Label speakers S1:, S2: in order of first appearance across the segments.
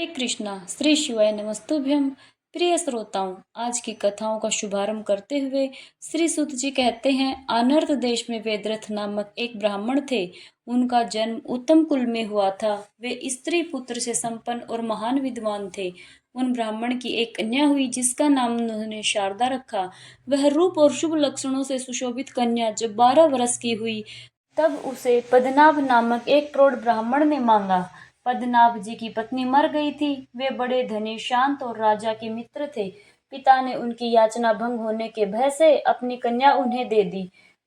S1: हरे कृष्णा। श्री शिवाय नमस्तुभ्यम। प्रिय श्रोताओं, आज की कथाओं का शुभारंभ करते हुए श्री सुत जी कहते हैं, अनर्त देश में वेदरथ नामक एक ब्राह्मण थे। उनका जन्म उत्तम कुल में हुआ था। वे स्त्री पुत्र से संपन्न और महान विद्वान थे। उन ब्राह्मण की एक कन्या हुई जिसका नाम उन्होंने शारदा रखा। वह रूप और शुभ लक्षणों से सुशोभित कन्या जब 12 वर्ष की हुई तब उसे पद्मनाभ नामक एक प्रौढ़ ब्राह्मण ने मांगा। पद्मनाभ जी की पत्नी मर गई थी। वे बड़े धनी, शांत और राजा के मित्र थे। पिता ने उनकी याचना भंग होने के भय से अपनी कन्या उन्हें दे दी।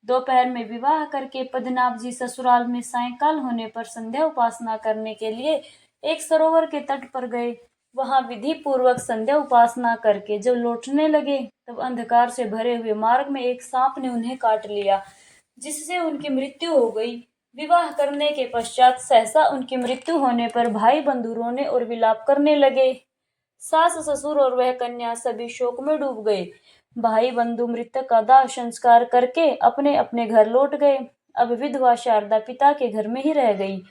S1: दोपहर में विवाह करके पद्मनाभ जी ससुराल में सायंकाल होने पर संध्या उपासना करने के लिए एक सरोवर के तट पर गए। वहां विधि पूर्वक संध्या उपासना करके जब लौटने लगे तब अंधकार से भरे हुए मार्ग में एक सांप ने उन्हें काट लिया, जिससे उनकी मृत्यु हो गई। विवाह करने के पश्चात सहसा उनकी मृत्यु होने पर भाई बंधु रोने और विलाप करने लगे। सास ससुर और वह कन्या सभी शोक में डूब गए। भाई बंधु मृतक का दाह संस्कार करके अपने अपने घर लौट गए। अब विधवा शारदा पिता के घर में ही रह गई।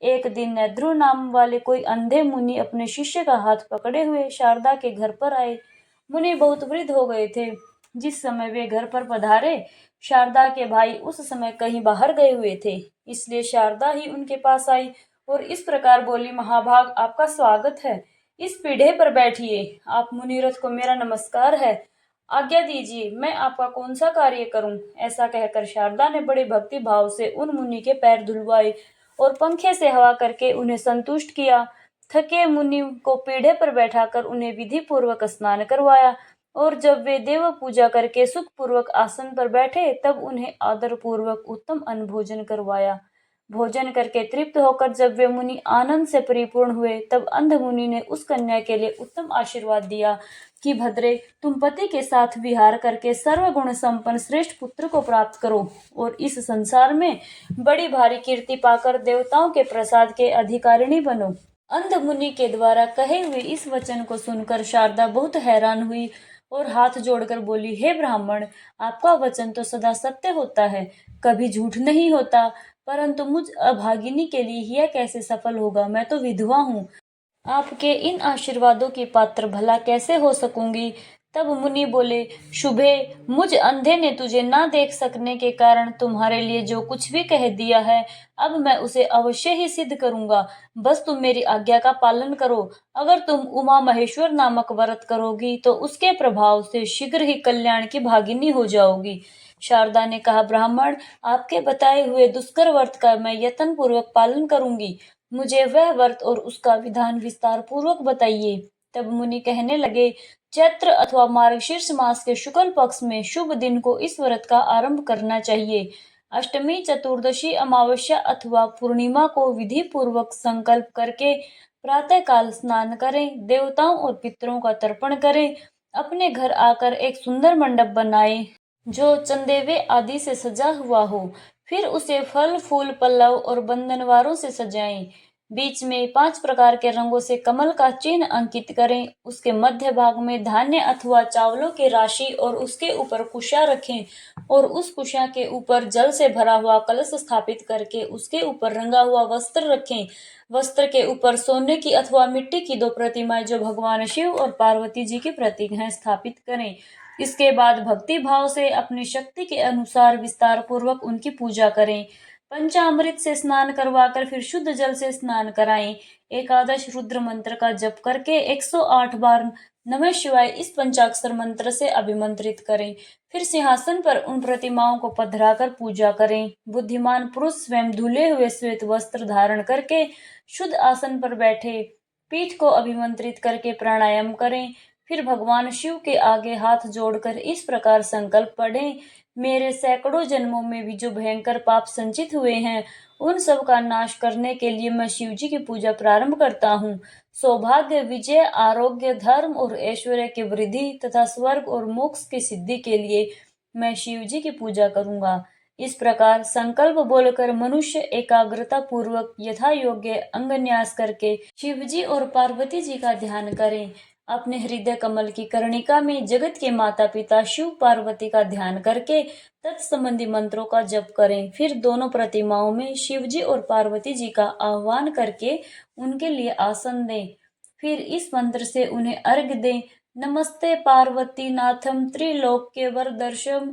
S1: एक दिन नेद्रु नाम वाले कोई अंधे मुनि अपने शिष्य का हाथ पकड़े हुए शारदा के घर पर आए। मुनि बहुत वृद्ध हो गए थे। जिस समय वे घर पर पधारे, शारदा के भाई उस समय कहीं बाहर गए हुए थे, इसलिए शारदा ही उनके पास आई और इस प्रकार बोली, महाभाग, आपका स्वागत है। इस पीढ़े पर बैठिए। आप मुनिरथ को मेरा नमस्कार है। आज्ञा दीजिए, मैं आपका कौन सा कार्य करूं। ऐसा कहकर शारदा ने बड़े भक्ति भाव से उन मुनि के पैर धुलवाए और पंखे से हवा करके उन्हें संतुष्ट किया। थके मुनि को पीढ़े पर बैठाकर उन्हें विधि पूर्वक स्नान करवाया और जब वे देव पूजा करके सुख पूर्वक आसन पर बैठे तब उन्हें आदर पूर्वक उत्तम अन्न भोजन करवाया। भोजन करके तृप्त होकर जब वे मुनि आनंद से परिपूर्ण हुए तब अंध मुनि ने उस कन्या के लिए उत्तम आशीर्वाद दिया कि भद्रे, तुम पति के साथ विहार करके सर्वगुण संपन्न श्रेष्ठ पुत्र को प्राप्त करो और इस संसार में बड़ी भारी कीर्ति पाकर देवताओं के प्रसाद के अधिकारिणी बनो। अंध मुनि के द्वारा कहे हुए इस वचन को सुनकर शारदा बहुत हैरान हुई और हाथ जोड़कर बोली, हे ब्राह्मण, आपका वचन तो सदा सत्य होता है, कभी झूठ नहीं होता, परंतु मुझ अभागिनी के लिए यह कैसे सफल होगा। मैं तो विधवा हूँ। आपके इन आशीर्वादों की पात्र भला कैसे हो सकूंगी। तब मुनि बोले, शुभे, मुझ अंधे ने तुझे ना देख सकने के कारण तुम्हारे लिए जो कुछ भी कह दिया है, अब मैं उसे अवश्य ही सिद्ध करूंगा। बस तुम मेरी आज्ञा का पालन करो। अगर तुम उमा महेश्वर नामक व्रत करोगी तो उसके प्रभाव से शीघ्र ही कल्याण की भागिनी हो जाओगी। शारदा ने कहा, ब्राह्मण, आपके बताए हुए दुष्कर व्रत का मैं यत्न पूर्वक पालन करूंगी। मुझे वह व्रत और उसका विधान विस्तार पूर्वक बताइए। तब मुनि कहने लगे, चैत्र अथवा मार्गशीर्ष मास के शुक्ल पक्ष में शुभ दिन को इस व्रत का आरंभ करना चाहिए। अष्टमी, चतुर्दशी, अमावस्या अथवा पूर्णिमा को विधि पूर्वक संकल्प करके प्रातः काल स्नान करें, देवताओं और पितरों का तर्पण करें, अपने घर आकर एक सुंदर मंडप बनाएं जो चंदेवे आदि से सजा हुआ हो। फिर उसे फल, फूल, पल्लव और बंधनवारों से सजाएं। बीच में 5 प्रकार के रंगों से कमल का चिन्ह अंकित करें। उसके मध्य भाग में धान्य अथवा चावलों की राशि और उसके ऊपर कुशा रखें और उस कुशा के ऊपर जल से भरा हुआ कलश स्थापित करके उसके ऊपर रंगा हुआ वस्त्र रखें। वस्त्र के ऊपर सोने की अथवा मिट्टी की 2 प्रतिमाएं जो भगवान शिव और पार्वती जी के प्रतीक हैं स्थापित करें। इसके बाद भक्ति भाव से अपनी शक्ति के अनुसार विस्तार पूर्वक उनकी पूजा करें। पंचामृत से स्नान करवाकर फिर शुद्ध जल से स्नान कराएं। एकादश रुद्र मंत्र का जप करके 108 बार नमः शिवाय इस पंचाक्षर मंत्र से अभिमंत्रित करें। फिर सिंहासन पर उन प्रतिमाओं को पधराकर पूजा करें। बुद्धिमान पुरुष स्वयं धुले हुए श्वेत वस्त्र धारण करके शुद्ध आसन पर बैठे, पीठ को अभिमंत्रित करके प्राणायाम करें। फिर भगवान शिव के आगे हाथ जोड़कर इस प्रकार संकल्प पढ़ें, मेरे सैकड़ों जन्मों में भी जो भयंकर पाप संचित हुए हैं उन सब का नाश करने के लिए मैं शिव जी की पूजा प्रारंभ करता हूँ। सौभाग्य, विजय, आरोग्य, धर्म और ऐश्वर्य की वृद्धि तथा स्वर्ग और मोक्ष की सिद्धि के लिए मैं शिव जी की पूजा करूंगा। इस प्रकार संकल्प बोलकर मनुष्य एकाग्रता पूर्वक यथा योग्य अंगन्यास करके शिव जी और पार्वती जी का ध्यान करें। अपने हृदय कमल की कर्णिका में जगत के माता पिता शिव पार्वती का ध्यान करके तत्संबंधी मंत्रों का जप करें। फिर दोनों प्रतिमाओं में शिव जी और पार्वती जी का आह्वान करके उनके लिए आसन दें। फिर इस मंत्र से उन्हें अर्घ्य दें। नमस्ते पार्वती नाथम त्रिलोक्य वरदर्शम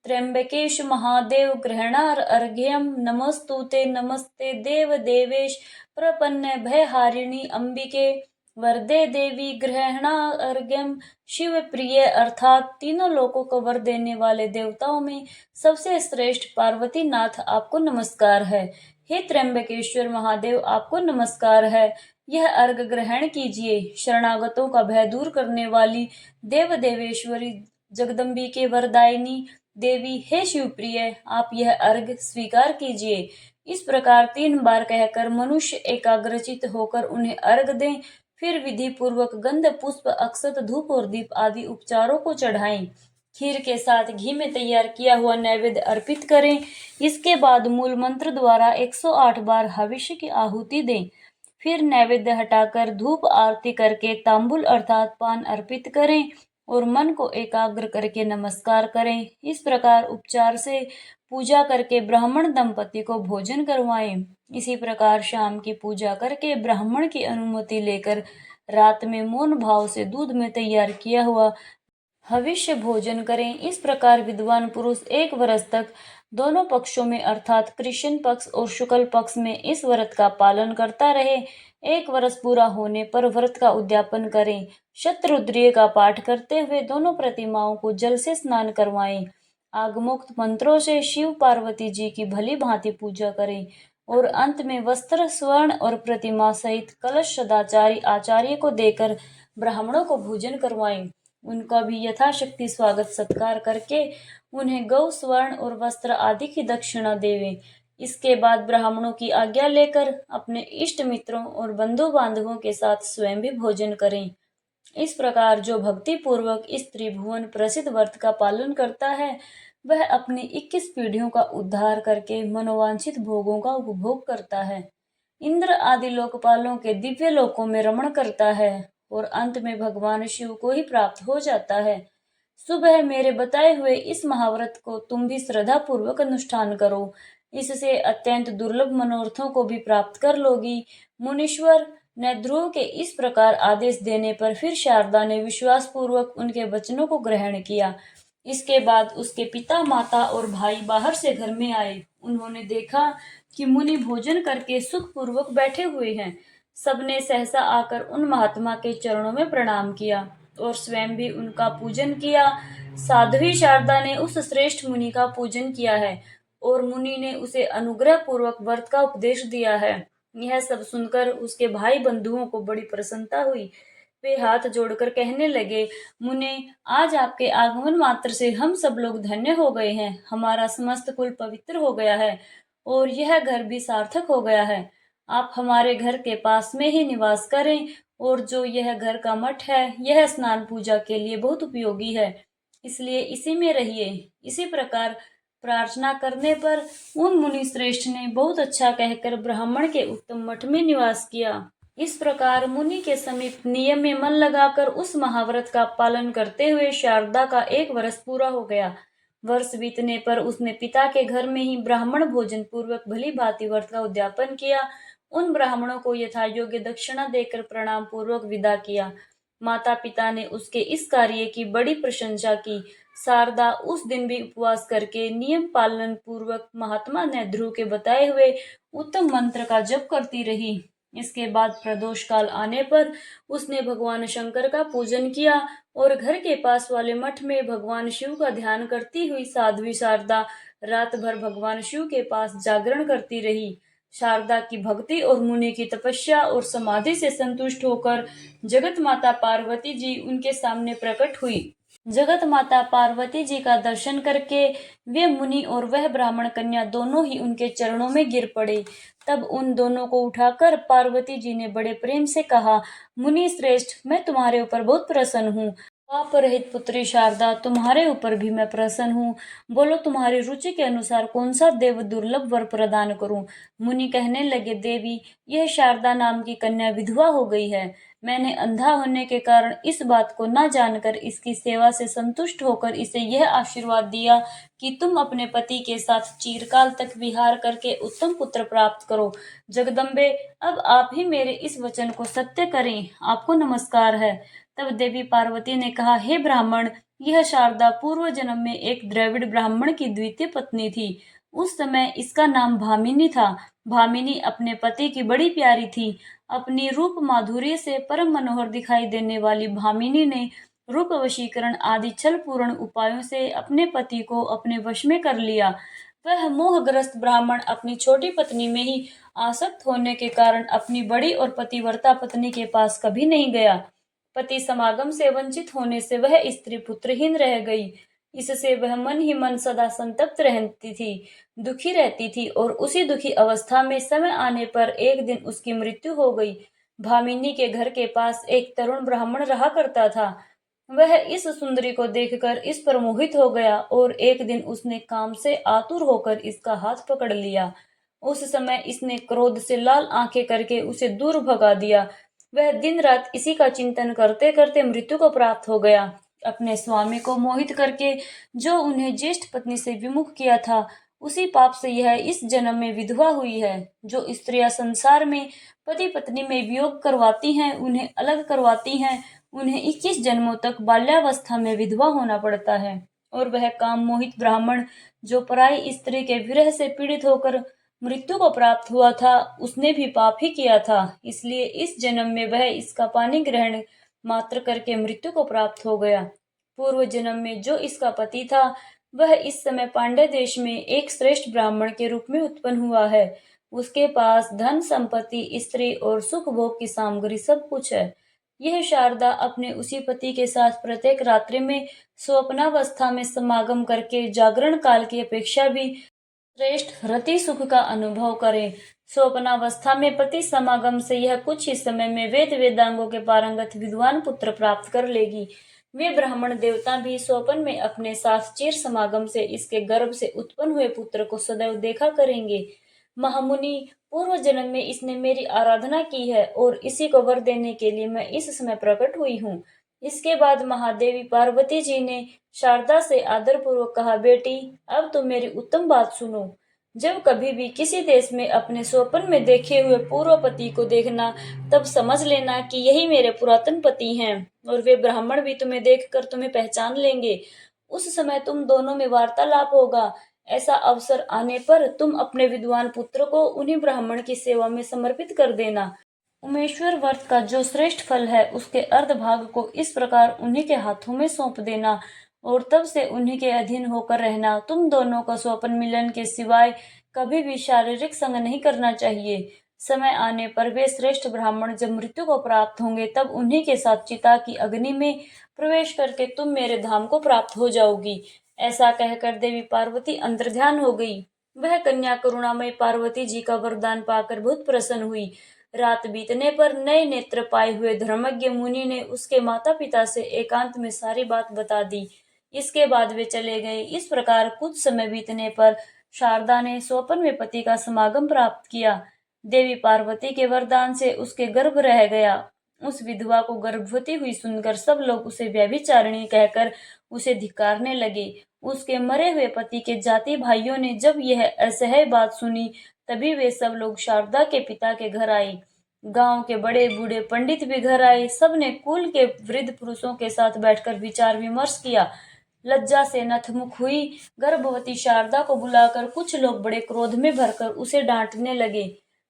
S1: त्र्यंबकेश महादेव गृह्णार अर्घ्यम नमस्तुते नमस्ते देव देवेश प्रपन्न भयहारिणी अंबिके वरदे देवी गृह्णा अर्घ्यम। शिव प्रिय अर्थात तीनों लोकों को वर देने वाले देवताओं में सबसे श्रेष्ठ पार्वती नाथ आपको नमस्कार है। हे त्र्यंबकेश्वर महादेव आपको नमस्कार है। यह अर्घ ग्रहण कीजिए। शरणागतों का भय दूर करने वाली देव देवेश्वरी जगदम्बिके वरदायिनी देवी, हे शिवप्रिय आप यह अर्घ स्वीकार कीजिए। इस प्रकार 3 बार कहकर मनुष्य एकाग्रचित होकर उन्हें अर्घ दें। फिर विधि पूर्वक गंध पुष्प अक्षत धूप और दीप आदि उपचारों को चढ़ाएं। खीर के साथ घी में तैयार किया हुआ नैवेद्य अर्पित करें। इसके बाद मूल मंत्र द्वारा 108 बार हविष्य की आहुति दें। फिर नैवेद्य हटाकर धूप आरती करके तांबुल अर्थात पान अर्पित करें और मन को एकाग्र करके नमस्कार करें। इस प्रकार उपचार से पूजा करके ब्राह्मण दंपति को भोजन करवाएं। इसी प्रकार शाम की पूजा करके ब्राह्मण की अनुमति लेकर रात में मौन भाव से दूध में तैयार किया हुआ हविष्य भोजन करें। इस प्रकार विद्वान पुरुष 1 वर्ष तक दोनों पक्षों में अर्थात कृष्ण पक्ष और शुक्ल पक्ष में इस व्रत का पालन करता रहे। 1 वर्ष पूरा होने पर व्रत का उद्यापन करें। शतरुद्रीय का पाठ करते हुए दोनों प्रतिमाओं को जल से स्नान करवाएं। आगमोक्त मंत्रों से शिव पार्वती जी की भली भांति पूजा करें और अंत में वस्त्र स्वर्ण और प्रतिमा सहित कलश सदाचारी आचार्य को देकर ब्राह्मणों को भोजन करवाएं। उनका भी यथाशक्ति स्वागत सत्कार करके उन्हें गौ स्वर्ण और वस्त्र आदि की दक्षिणा देवें। इसके बाद ब्राह्मणों की आज्ञा लेकर अपने इष्ट मित्रों और बंधु बांधवों के साथ स्वयं भी भोजन करें। इस प्रकार जो भक्ति पूर्वक इस त्रिभुवन प्रसिद्ध व्रत का पालन करता है वह अपनी 21 पीढ़ियों का उद्धार करके मनोवांछित भोगों का उपभोग करता है, इंद्र आदि लोकपालों के दिव्य लोकों में रमण करता है और अंत में भगवान शिव को ही प्राप्त हो जाता है। सुबह मेरे बताए हुए इस महाव्रत को तुम भी श्रद्धा पूर्वक अनुष्ठान करो। इससे अत्यंत दुर्लभ मनोरथों को भी प्राप्त कर लोगी। मुनीश्वर ने ध्रुव के इस प्रकार आदेश देने पर फिर शारदा ने विश्वास पूर्वक उनके वचनों को ग्रहण किया। इसके बाद उसके पिता माता और भाई बाहर से घर में आए। उन्होंने देखा कि मुनि भोजन करके सुख पूर्वक बैठे हुए हैं। सबने सहसा आकर उन महात्मा के चरणों में प्रणाम किया और स्वयं भी उनका पूजन किया। साध्वी शारदा ने उस श्रेष्ठ मुनि का पूजन किया है और मुनि ने उसे अनुग्रह पूर्वक व्रत का उपदेश दिया है। यह सब सुनकर उसके भाई बंधुओं को बड़ी प्रसन्नता हुई। वे हाथ जोड़कर कहने लगे, मुने, आज आपके आगमन मात्र से हम सब लोग धन्य हो गए हैं। हमारा समस्त कुल पवित्र हो गया है और यह घर भी सार्थक हो गया है। आप हमारे घर के पास में ही निवास करें और जो यह घर का मठ है यह स्नान पूजा के लिए बहुत उपयोगी है, इसलिए इसी में रहिए। इसी प्रकार प्रार्थना करने पर उन मुनि श्रेष्ठ ने बहुत अच्छा कहकर ब्राह्मण के उत्तम मठ में निवास किया। इस प्रकार मुनि के समीप नियम में मन लगाकर उस महाव्रत का पालन करते हुए शारदा का 1 वर्ष पूरा हो गया। वर्ष बीतने पर उसने पिता के घर में ही ब्राह्मण भोजन पूर्वक भली भांति व्रत का उद्यापन किया। उन ब्राह्मणों को यथा योग्य दक्षिणा देकर प्रणाम पूर्वक विदा किया। माता पिता ने उसके इस कार्य की बड़ी प्रशंसा की। शारदा उस दिन भी उपवास करके नियम पालन पूर्वक महात्मा ने ध्रुव के बताए हुए उत्तम मंत्र का जप करती रही। इसके बाद प्रदोष काल आने पर उसने भगवान शंकर का पूजन किया और घर के पास वाले मठ में भगवान शिव का ध्यान करती हुई साध्वी शारदा रात भर भगवान शिव के पास जागरण करती रही। शारदा की भक्ति और मुनि की तपस्या और समाधि से संतुष्ट होकर जगत माता पार्वती जी उनके सामने प्रकट हुई। जगत माता पार्वती जी का दर्शन करके वे मुनि और वह ब्राह्मण कन्या दोनों ही उनके चरणों में गिर पड़े। तब उन दोनों को उठाकर पार्वती जी ने बड़े प्रेम से कहा, मुनि श्रेष्ठ, मैं तुम्हारे ऊपर बहुत प्रसन्न हूँ। पाप रहित पुत्री शारदा, तुम्हारे ऊपर भी मैं प्रसन्न हूँ। बोलो, तुम्हारी रुचि के अनुसार कौन सा देव दुर्लभ वर प्रदान करूं? मुनि कहने लगे, देवी, यह शारदा नाम की कन्या विधवा हो गई है। मैंने अंधा होने के कारण इस बात को न जानकर इसकी सेवा से संतुष्ट होकर इसे यह आशीर्वाद दिया कि तुम अपने पति के साथ चिरकाल तक विहार करके उत्तम पुत्र प्राप्त करो। जगदम्बे, अब आप ही मेरे इस वचन को सत्य करें, आपको नमस्कार है। तब देवी पार्वती ने कहा, हे ब्राह्मण, यह शारदा पूर्व जन्म में एक द्रविड़ ब्राह्मण की द्वितीय पत्नी थी। उस समय इसका नाम भामिनी था। भामिनी अपने पति की बड़ी प्यारी थी। अपनी रूप माधुर्य से परम मनोहर दिखाई देने वाली भामिनी ने रूप वशीकरण आदि छल पूर्ण उपायों से अपने पति को अपने वश में कर लिया। वह मोहग्रस्त ब्राह्मण अपनी छोटी पत्नी में ही आसक्त होने के कारण अपनी बड़ी और पतिव्रता पत्नी के पास कभी नहीं गया। पति समागम से वंचित होने से वह स्त्री पुत्रहीन रह गई। इससे वह मन ही मन सदा संतप्त रहती थी, दुखी रहती थी और उसी दुखी अवस्था में समय आने पर एक दिन उसकी मृत्यु हो गई। भामिनी के घर के पास एक तरुण ब्राह्मण रहा करता था। वह इस सुंदरी को देखकर इस पर मोहित हो गया और एक दिन उसने काम से आतुर होकर इसका हाथ पकड़ लिया। उस समय इसने क्रोध से लाल आंखें करके उसे दूर भगा दिया। वह दिन रात इसी का चिंतन करते करते मृत्यु को प्राप्त हो गया। अपने स्वामी को मोहित करके जो उन्हें ज्येष्ठ पत्नी से विमुख किया था, उसी पाप से यह इस जन्म में विधवा हुई है। जो स्त्रियां संसार में पति पत्नी में वियोग करवाती हैं, उन्हें अलग करवाती हैं, उन्हें 21 जन्मों तक बाल्यावस्था में विधवा होना पड़ता है। और वह काम मोहित ब्राह्मण जो पराई स्त्री के विरह से पीड़ित होकर मृत्यु को प्राप्त हुआ था, उसने भी पाप ही किया था। इसलिए इस जन्म में वह इसका पानी ग्रहण मात्र करके मृत्यु को प्राप्त हो गया। पूर्व जन्म में जो इसका पति था, वह इस समय पांड्य देश में एक श्रेष्ठ ब्राह्मण के रूप में उत्पन्न हुआ है। उसके पास धन संपत्ति, स्त्री और सुख भोग की सामग्री सब कुछ है। यह शारदा अपने उसी पति के साथ प्रत्येक रात्रि में स्वप्नावस्था में समागम करके जागरण काल की अपेक्षा भी श्रेष्ठ रति सुख का अनुभव करें। स्वप्नावस्था में पति समागम से यह कुछ ही समय में वेद वेदांगों के पारंगत विद्वान पुत्र प्राप्त कर लेगी। वे ब्राह्मण देवता भी स्वप्न में अपने साथ चिर समागम से इसके गर्भ से उत्पन्न हुए पुत्र को सदैव देखा करेंगे। महामुनि, पूर्व जन्म में इसने मेरी आराधना की है और इसी को वर देने के लिए मैं इस समय प्रकट हुई हूँ। इसके बाद महादेवी पार्वती जी ने शारदा से आदर पूर्वक कहा, बेटी, अब तुम मेरी उत्तम बात सुनो। जब कभी भी किसी देश में अपने स्वप्न में देखे हुए पूर्व पति को देखना, तब समझ लेना कि यही मेरे पुरातन पति हैं और वे ब्राह्मण भी तुम्हें देखकर तुम्हें पहचान लेंगे। उस समय तुम दोनों में वार्तालाप होगा। ऐसा अवसर आने पर तुम अपने विद्वान पुत्र को उन्हीं ब्राह्मण की सेवा में समर्पित कर देना। उमेश्वर व्रत का जो श्रेष्ठ फल है, उसके अर्ध भाग को इस प्रकार उन्हीं के हाथों में सौंप देना और तब से उन्हीं के अधीन होकर रहना। तुम दोनों का स्वप्न मिलन के सिवाय कभी भी शारीरिक संग नहीं करना चाहिए। समय आने पर वे श्रेष्ठ ब्राह्मण जब मृत्यु को प्राप्त होंगे, तब उन्हीं के साथ चिता की अग्नि में प्रवेश करके तुम मेरे धाम को प्राप्त हो जाओगी। ऐसा कहकर देवी पार्वती अंतर्ध्यान हो गई। वह कन्या करुणामय पार्वती जी का वरदान पाकर बहुत प्रसन्न हुई। रात बीतने पर नए नेत्र पाए हुए धर्मज्ञ मुनि ने उसके माता पिता से एकांत में सारी बात बता दी। इसके बाद वे चले गए। इस प्रकार कुछ समय बीतने पर शारदा ने स्वप्न में पति का समागम प्राप्त किया। देवी पार्वती के वरदान से उसके गर्भ रह गया। उस विधवा को गर्भवती हुई सुनकर सब लोग उसे व्यभिचारिणी कहकर उसे धिक्कारने लगे। उसके मरे हुए पति के जाति भाइयों ने जब यह असह्य बात सुनी, तभी वे सब लोग शारदा के पिता के घर आए। गांव के बड़े बूढ़े पंडित भी घर आए। सबने कुल के वृद्ध पुरुषों के साथ बैठकर विचार विमर्श किया। लज्जा से नतमुख हुई गर्भवती शारदा को बुलाकर कुछ लोग बड़े क्रोध में भरकर उसे डांटने लगे।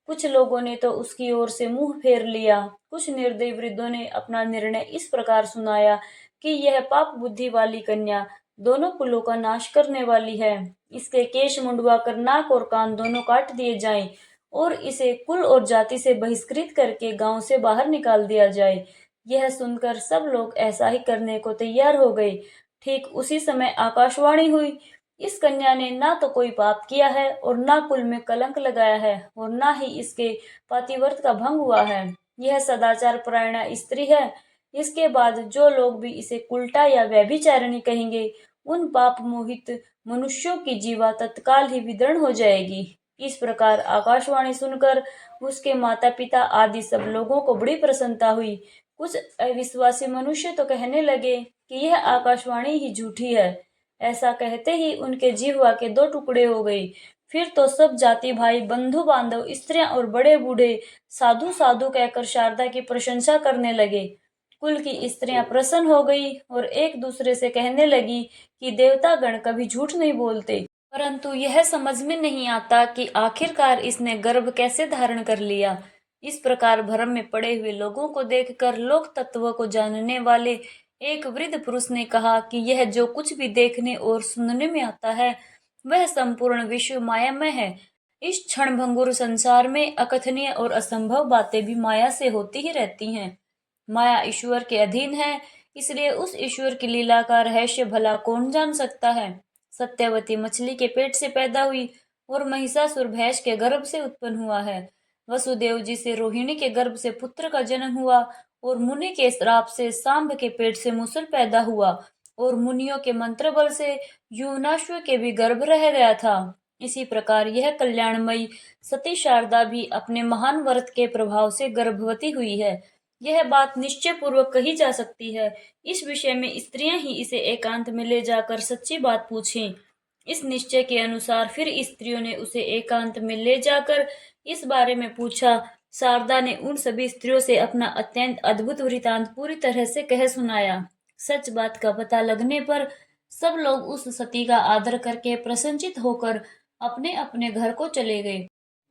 S1: कुछ लोगों ने तो उसकी ओर से मुंह फेर लिया। कुछ निर्दयी वृद्धों ने अपना निर्णय इस प्रकार सुनाया कि यह पाप बुद्धि वाली कन्या दोनों कुलों का नाश करने वाली है। इसके केश मुंडवाकर नाक और कान दोनों काट दिए जाएं और इसे कुल और जाति से बहिष्कृत करके गांव से बाहर निकाल दिया जाए। यह सुनकर सब लोग ऐसा ही करने को तैयार हो गए। ठीक उसी समय आकाशवाणी हुई, इस कन्या ने ना तो कोई पाप किया है और ना कुल में कलंक लगाया है और ना ही इसके पतिव्रत का भंग हुआ है। यह सदाचार परायणा स्त्री है। इसके बाद जो लोग भी इसे उल्टा या व्यभिचारिणी कहेंगे, उन पाप मोहित मनुष्यों की जीवा तत्काल ही विदीर्ण हो जाएगी। इस प्रकार आकाशवाणी सुनकर उसके माता पिता आदि सब लोगों को बड़ी प्रसन्नता हुई। कुछ अविश्वासी मनुष्य तो कहने लगे कि यह आकाशवाणी ही झूठी है। ऐसा कहते ही उनके जिह्वा के दो टुकड़े हो गए। फिर तो सब जाति भाई, बंधु बांधव, स्त्रियां और बड़े बूढ़े साधु साधु कहकर शारदा की प्रशंसा करने लगे। कुल की स्त्रियां प्रसन्न हो गई और एक दूसरे से कहने लगी कि देवतागण कभी झूठ नहीं बोलते, परंतु यह समझ में नहीं आता कि आखिरकार इसने गर्भ कैसे धारण कर लिया। इस प्रकार भ्रम में पड़े हुए लोगों को देखकर लोक तत्व को जानने वाले एक वृद्ध पुरुष ने कहा कि यह जो कुछ भी देखने और सुनने में आता है वह संपूर्ण विश्व मायामय है। इस क्षणभंगुर संसार में अकथनीय और असंभव बातें भी माया से होती ही रहती हैं। माया ईश्वर के अधीन है, इसलिए उस ईश्वर की लीला का रहस्य भला कौन जान सकता है। सत्यवती मछली के पेट से पैदा हुई और महिषासुर भैंस के गर्भ से उत्पन्न हुआ है। वसुदेव जी से रोहिणी के गर्भ से पुत्र का जन्म हुआ और मुनि के श्राप से सांब के पेट से मूसल पैदा हुआ और मुनियों के मंत्र बल से युवनाश्व के भी गर्भ रह गया था। इसी प्रकार यह कल्याणमयी सती शारदा भी अपने महान व्रत के प्रभाव से गर्भवती हुई है। यह बात निश्चय पूर्वक कही जा सकती है। इस विषय में स्त्रियां ही इसे एकांत में ले जाकर सच्ची बात पूछें। इस निश्चय के अनुसार फिर स्त्रियों ने उसे एकांत में ले जाकर इस बारे में पूछा। शारदा ने उन सभी स्त्रियों से अपना अत्यंत अद्भुत वृतांत पूरी तरह से कह सुनाया। सच बात का पता लगने पर सब लोग उस सती का आदर करके प्रसन्नचित होकर अपने अपने घर को चले गए।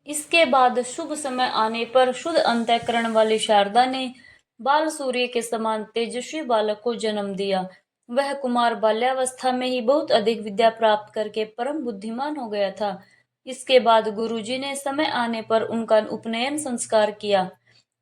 S1: इसके बाद शुभ समय आने पर शुद्ध अंतःकरण वाली शारदा ने बाल सूर्य के समान तेजस्वी बालक को जन्म दिया। वह कुमार बाल्यावस्था में ही बहुत अधिक विद्या प्राप्त करके परम बुद्धिमान हो गया था। इसके बाद गुरुजी ने समय आने पर उनका उपनयन संस्कार किया।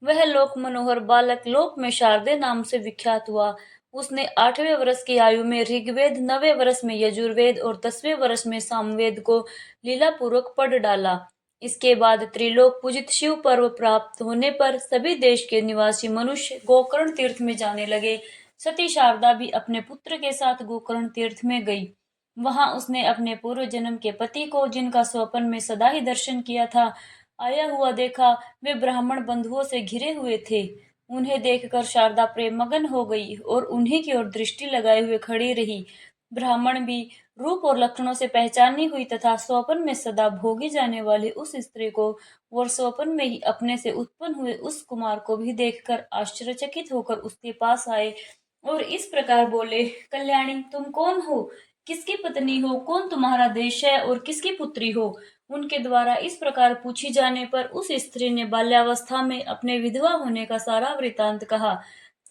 S1: वह लोक मनोहर बालक लोक में शारदे नाम से विख्यात हुआ। उसने 8वें वर्ष की आयु में ऋग्वेद, 9वें वर्ष में यजुर्वेद और 10वें वर्ष में सामवेद को लीला पूर्वक पढ़ डाला। इसके बाद त्रिलोक पूजित शिव पर्व प्राप्त होने पर सभी देश के निवासी मनुष्य गोकर्ण तीर्थ में जाने लगे। सती शारदा भी अपने पुत्र के साथ गोकर्ण तीर्थ में गई। वहां उसने अपने पूर्व जन्म के पति को, जिनका स्वप्न में सदा ही दर्शन किया था, आया हुआ देखा। वे ब्राह्मण बंधुओं से घिरे हुए थे। उन्हें देखकर शारदा प्रेम मगन हो गई और उन्हीं की ओर दृष्टि लगाए हुए खड़ी रही। ब्राह्मण भी रूप और लक्षणों से पहचानी हुई तथा स्वप्न में सदा भोगी जाने वाली उस स्त्री को और स्वप्न में ही अपने से उत्पन्न हुए उस कुमार को भी देखकर आश्चर्यचकित होकर उसके पास आए और इस प्रकार बोले, कल्याणी, तुम कौन हो? किसकी पत्नी हो? कौन तुम्हारा देश है और किसकी पुत्री हो? उनके द्वारा इस प्रकार पूछी जाने पर उस स्त्री ने बाल्यावस्था में अपने विधवा होने का सारा वृतांत कहा।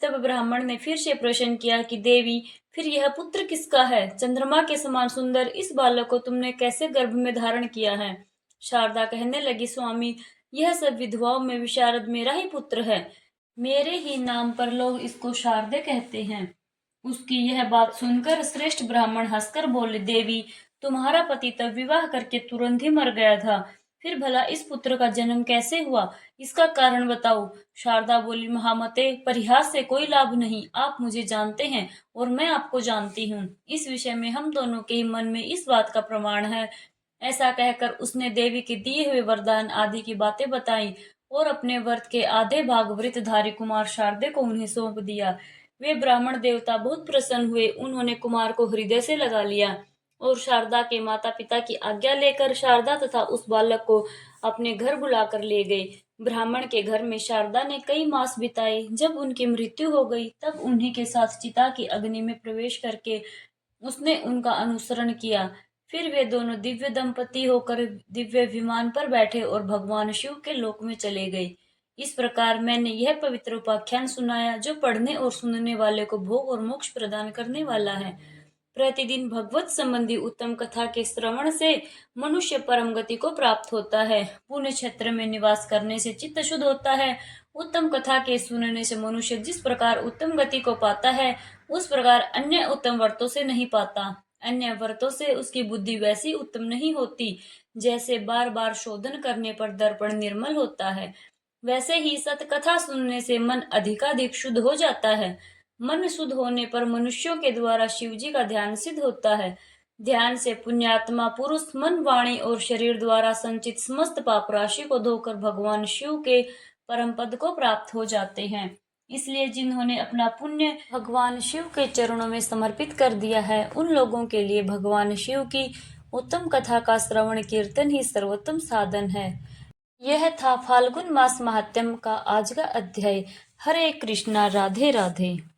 S1: तब ब्राह्मण ने फिर से प्रश्न किया कि देवी, फिर यह पुत्र किसका है? चंद्रमा के समान सुंदर इस बालक को तुमने कैसे गर्भ में धारण किया है? शारदा कहने लगी, स्वामी, यह सब विधवाओं में विशारद मेरा ही पुत्र है। मेरे ही नाम पर लोग इसको शारदे कहते हैं। उसकी यह बात सुनकर श्रेष्ठ ब्राह्मण हंसकर बोले, देवी, तुम्हारा पति तब विवाह करके तुरंत ही मर गया था, फिर भला इस पुत्र का जन्म कैसे हुआ? इसका कारण बताओ। शारदा बोली, महामते, परिहास से कोई लाभ नहीं। आप मुझे जानते हैं और मैं आपको जानती हूँ। इस विषय में हम दोनों के ही मन में इस बात का प्रमाण है। ऐसा कहकर उसने देवी के दिए हुए वरदान आदि की बातें बताई और अपने व्रत के आधे भाग वृतधारी कुमार शारदे को उन्हें सौंप दिया। वे ब्राह्मण देवता बहुत प्रसन्न हुए। उन्होंने कुमार को हृदय से लगा लिया और शारदा के माता पिता की आज्ञा लेकर शारदा तथा उस बालक को अपने घर बुलाकर ले गए। ब्राह्मण के घर में शारदा ने कई मास बिताए। जब उनकी मृत्यु हो गई तब उन्हीं के साथ चिता की अग्नि में प्रवेश करके उसने उनका अनुसरण किया। फिर वे दोनों दिव्य दंपति होकर दिव्य विमान पर बैठे और भगवान शिव के लोक में चले गए। इस प्रकार मैंने यह पवित्र उपाख्यान सुनाया, जो पढ़ने और सुनने वाले को भोग और मोक्ष प्रदान करने वाला है। प्रतिदिन भगवत संबंधी उत्तम कथा के श्रवण से मनुष्य परम गति को प्राप्त होता है। पुण्य क्षेत्र में निवास करने से चित्त शुद्ध होता है। उत्तम कथा के सुनने से मनुष्य जिस प्रकार उत्तम गति को पाता है, उस प्रकार अन्य उत्तम व्रतों से नहीं पाता। अन्य व्रतों से उसकी बुद्धि वैसी उत्तम नहीं होती, जैसे बार बार शोधन करने पर दर्पण निर्मल होता है। वैसे ही सतकथा सुनने से मन अधिकाधिक शुद्ध हो जाता है। मन शुद्ध होने पर मनुष्यों के द्वारा शिव जी का ध्यान सिद्ध होता है। ध्यान से पुण्यात्मा पुरुष मन, वाणी और शरीर द्वारा संचित समस्त पाप राशि को धोकर भगवान शिव के परम पद को प्राप्त हो जाते हैं। इसलिए जिन्होंने अपना पुण्य भगवान शिव के चरणों में समर्पित कर दिया है, उन लोगों के लिए भगवान शिव की उत्तम कथा का श्रवण कीर्तन ही सर्वोत्तम साधन है। यह था फाल्गुन मास महात्म्य का आज का अध्याय। हरे कृष्णा, राधे राधे।